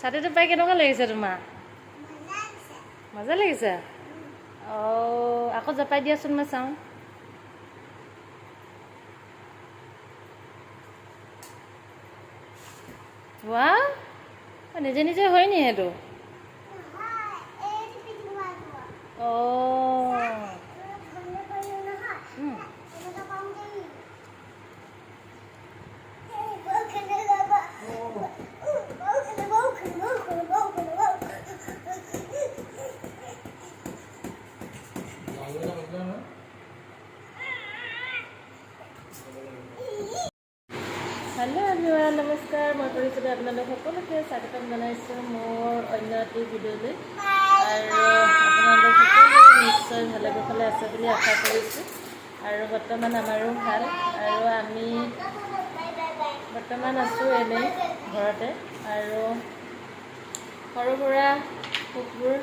ছাতিটো পাই কেনেকুৱা লাগিছে তোমাৰ? মজা লাগিছে। আকৌ জপাই দিয়াচোন মই চাওঁ। ৱাহ, নিজে নিজে হয় নি সেইটো? হেল্ল' এভৰিৱান, নমস্কাৰ। মই কৰিছিলোঁ আপোনালোক সকলোকে স্বাগতম জনাইছোঁ মোৰ অন্য এটি ভিডিঅ'লৈ। আৰু আপোনালোক সকলোৱে নিশ্চয় ভালে কুশলে আছে বুলি আশা কৰিছোঁ। আৰু বৰ্তমান আমাৰো ভাল। আৰু আমি বৰ্তমান আছোঁ এনেই ঘৰতে। আৰু সৰু সুৰা সুখবোৰ,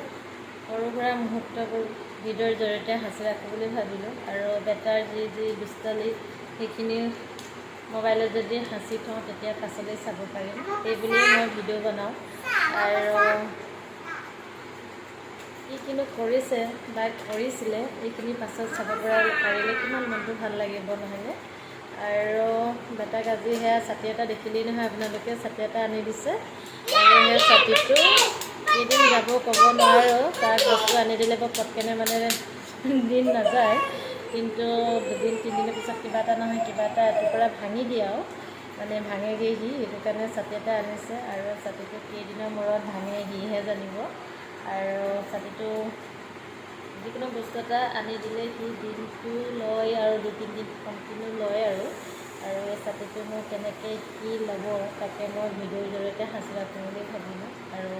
সৰু সুৰা মুহূৰ্তবোৰ ভিডিঅ'ৰ জৰিয়তে সাঁচি ৰাখোঁ বুলি ভাবিলোঁ। আৰু বেটাৰ যি যি দুষ্টালি সেইখিনি মোবাইলত যদি সাঁচি থওঁ তেতিয়া পাছলৈ চাব পাৰিম, এইবুলিয়ে মই ভিডিঅ' বনাওঁ। আৰু কি কিনো কৰিছে বা কৰিছিলে এইখিনি পাছত চাব পাৰিলে কিমান মনটো ভাল লাগিব নহয়নে? আৰু বেটাক আজি সেয়া ছাতি এটা দেখিলেই নহয় আপোনালোকে, ছাতি এটা আনি দিছে। আৰু সেই ছাতিটো কেইদিন যাব ক'ব নোৱাৰোঁ, তাক বস্তু আনি দিলে বৰ পটকেনে মানে দিন নাযায়। কিন্তু 2-3 দিনৰ পিছত কিবা এটা নহয় কিবা এটা এটোৰ পৰা ভাঙি দিয়ে আৰু মানে ভাঙেগৈ সি, সেইটো কাৰণে ছাতি এটা আনিছে। আৰু ছাতিটো কেইদিনৰ মূৰত ভাঙে সিহে জানিব। আৰু ছাতিটো যিকোনো বস্তু এটা আনি দিলে সি দিনটো লয় আৰু 2-3 দিন কণ্টিনিউ লয়। আৰু এই ছাতিটোনো কেনেকৈ কি ল'ব তাকে মই ভিডিঅ'ৰ জৰিয়তে সাঁচি ৰাখোঁ বুলি ভাবিলোঁ। আৰু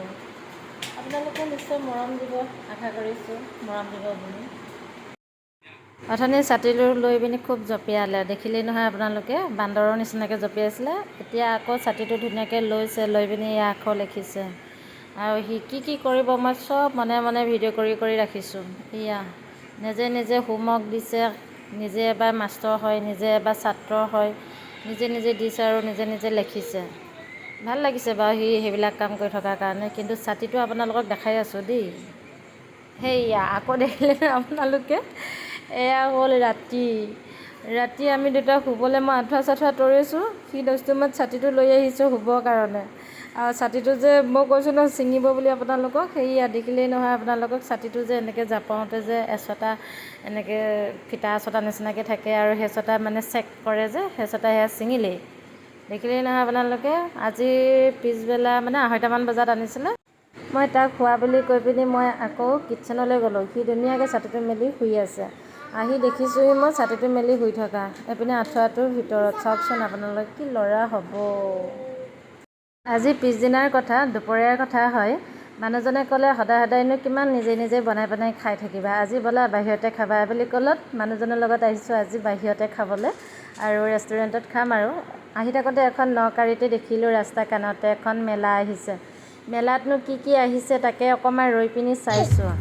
আপোনালোকেও নিশ্চয় মৰম দিব, আশা কৰিছোঁ মৰম দিব বুলি। অথনি ছাতিটো লৈ পিনি খুব জঁপিয়ালে, দেখিলেই নহয় আপোনালোকে, বান্দৰৰ নিচিনাকৈ জঁপিয়াইছিলে। এতিয়া আকৌ ছাতিটো ধুনীয়াকৈ লৈছে, লৈ পিনি এয়া আখৰ লিখিছে। আৰু সি কি কৰিব মই চব মনে মনে ভিডিঅ' কৰি ৰাখিছোঁ। এয়া নিজে নিজে হোমৱৰ্ক দিছে, নিজে এবাৰ মাষ্টৰ হয়, নিজে এবাৰ ছাত্ৰ হয়, নিজে নিজে দিছে আৰু নিজে নিজে লিখিছে। ভাল লাগিছে বাৰু সি সেইবিলাক কাম কৰি থকাৰ কাৰণে। কিন্তু ছাতিটো আপোনালোকক দেখাই আছোঁ দেই। সেয়া আকৌ দেখিলে আপোনালোকে, এয়া হ'ল ৰাতি আমি দুটা শুবলৈ মই আঁঠুৱা চাঠুৱা তৰিছোঁ, সি দস্তুৰমত ছাতিটো লৈ আহিছোঁ শুবৰ কাৰণে। আৰু ছাতিটো যে মই কৈছোঁ নহয় ছিঙিব বুলি আপোনালোকক, সেয়া দেখিলেই নহয় আপোনালোকক, ছাতিটো যে এনেকৈ জাপাওঁতে যে এচটা এনেকৈ ফিটা এচটা নিচিনাকৈ থাকে আৰু সেইচটা মানে চেক কৰে যে সেইচটা সেয়া ছিঙিলেই। দেখিলেই নহয় আপোনালোকে। আজি পিছবেলা মানে 2:30মান বজাত আনিছিলে। মই তাক শুৱা বুলি কৈ পিনি মই আকৌ কিটচেনলৈ গ'লোঁ। সি ধুনীয়াকৈ ছাতিটো মেলি শুই আছে। আহি দেখিছোঁহি মই ছাতিটো মেলি শুই থকা, এইপিনে আঁঠুৱাটোৰ ভিতৰত। চাওকচোন আপোনালোকে, কি ল'ৰা হ'ব। আজি পিছদিনাৰ কথা, দুপৰীয়াৰ কথা হয়। মানুহজনে ক'লে সদায় সদায়নো কিমান নিজে নিজে বনাই খাই থাকিবা, আজি ব'লা বাহিৰতে খাবা বুলি ক'লত মানুহজনৰ লগত আহিছোঁ আজি বাহিৰতে খাবলৈ। আৰু ৰেষ্টুৰেণ্টত খাম। আৰু আহি থাকোঁতে এখন নকাৰিতে দেখিলোঁ ৰাস্তা কাণতে এখন মেলা আহিছে। মেলাতনো কি আহিছে তাকে অকণমান ৰৈ পিনি চাইছোঁ।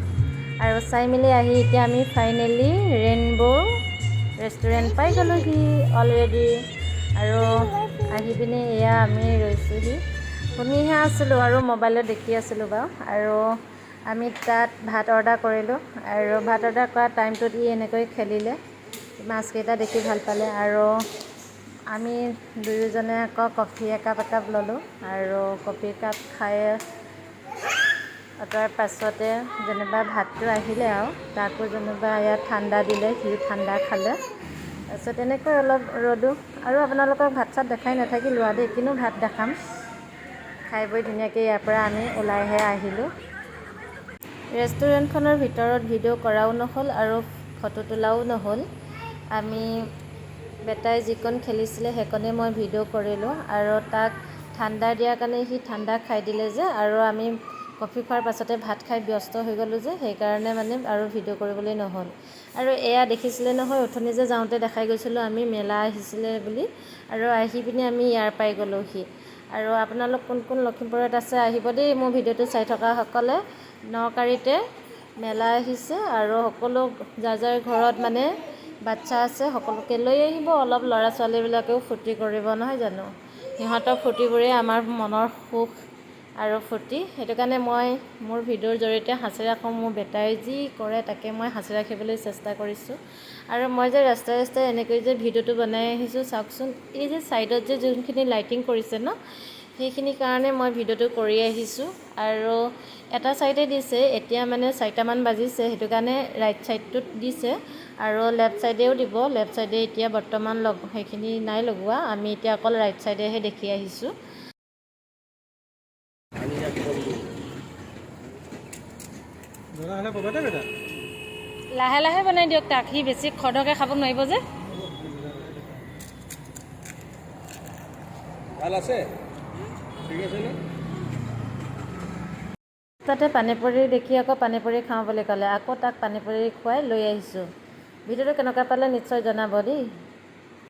আৰু চাই মেলি আহি এতিয়া আমি ফাইনেলি ৰেইনব' ৰেষ্টুৰেণ্ট পাই গ'লোহি অলৰেডি। আৰু আহি পিনি এয়া আমি ৰৈছোঁহি। শুনিহে আছিলোঁ আৰু মোবাইলত দেখি আছিলোঁ বাৰু। আৰু আমি তাত ভাত অৰ্ডাৰ কৰিলোঁ। আৰু ভাত অৰ্ডাৰ কৰা টাইমটোত ই এনেকৈ খেলিলে, মাছকেইটা দেখি ভাল পালে। আৰু আমি দুয়োজনে আকৌ কফি একাপ ল'লোঁ। আৰু কফি কাপ খাই তাৰ পাছতে যেনিবা ভাতটো আহিলে আৰু তাকো যেনিবা ইয়াত ঠাণ্ডা দিলে, সিও ঠাণ্ডা খালে। তাৰপিছত তেনেকৈ অলপ ৰ'লোঁ। আৰু আপোনালোকক ভাত চাত দেখাই নাথাকিলোঁ আৰু দেই, কিনো ভাত দেখাম। খাই বৈ ধুনীয়াকৈ ইয়াৰ পৰা আমি ওলাইহে আহিলোঁ। ৰেষ্টুৰেণ্টখনৰ ভিতৰত ভিডিঅ' কৰাও নহ'ল আৰু ফটো তোলাও নহ'ল। আমি বেটাই যিকণ খেলিছিলে সেইকণে মই ভিডিঅ' কৰিলোঁ। আৰু তাক ঠাণ্ডা দিয়াৰ কাৰণে সি ঠাণ্ডা খাই দিলে যে, আৰু আমি কফি খোৱাৰ পাছতে ভাত খাই ব্যস্ত হৈ গ'লোঁ যে, সেইকাৰণে মানে আৰু ভিডিঅ' কৰিবলৈ নহ'ল। আৰু এয়া দেখিছিলে নহয় অথনি যে যাওঁতে দেখাই গৈছিলোঁ আমি মেলা আহিছিলে বুলি। আৰু আহি পিনি আমি ইয়াৰ পাই গ'লোহি। আৰু আপোনালোক কোন কোন লখিমপুৰত আছে আহিব দেই, মোৰ ভিডিঅ'টো চাই থকাসকলে। নকাৰিতে মেলা আহিছে আৰু সকলো যাৰ যাৰ ঘৰত মানে বাচ্ছা আছে সকলোকে লৈ আহিব। অলপ ল'ৰা ছোৱালীবিলাকেও ফূৰ্তি কৰিব নহয় জানো, সিহঁতৰ ফূৰ্তিবোৰেই আমাৰ মনৰ সুখ আৰু ফূৰ্তি। সেইটো কাৰণে মই মোৰ ভিডিঅ'ৰ জৰিয়তে সাঁচি ৰাখোঁ। মোৰ বেটাই যি কৰে তাকে মই সাঁচি ৰাখিবলৈ চেষ্টা কৰিছোঁ। আৰু মই যে ৰাস্তাই ৰাস্তাই এনেকৈ যে ভিডিঅ'টো বনাই আহিছোঁ চাওকচোন, এই যে ছাইডত যে যোনখিনি লাইটিং কৰিছে ন, সেইখিনিৰ কাৰণে মই ভিডিঅ'টো কৰি আহিছোঁ। আৰু এটা ছাইডে দিছে, এতিয়া মানে 4টামান বাজিছে, সেইটো কাৰণে ৰাইট ছাইডটোত দিছে আৰু লেফ্ট ছাইডেও দিব। লেফ্ট ছাইডে এতিয়া বৰ্তমান সেইখিনি নাই লগোৱা, আমি এতিয়া অকল ৰাইট ছাইডেহে দেখি আহিছোঁ। লাহে লাহে বনাই দিয়ক তাক, সি বেছি খৰধৰকৈ খাব নোৱাৰিব যে। ভাল আছে, ঠিক আছে নে? তাতে পানীপুৰি দেখি আকৌ পানীপুৰি খাওঁ বুলি ক'লে, আকৌ তাক পানীপুৰি খুৱাই লৈ আহিছোঁ। ভিডিঅ'টো কেনেকুৱা পালে নিশ্চয় জনাব দেই।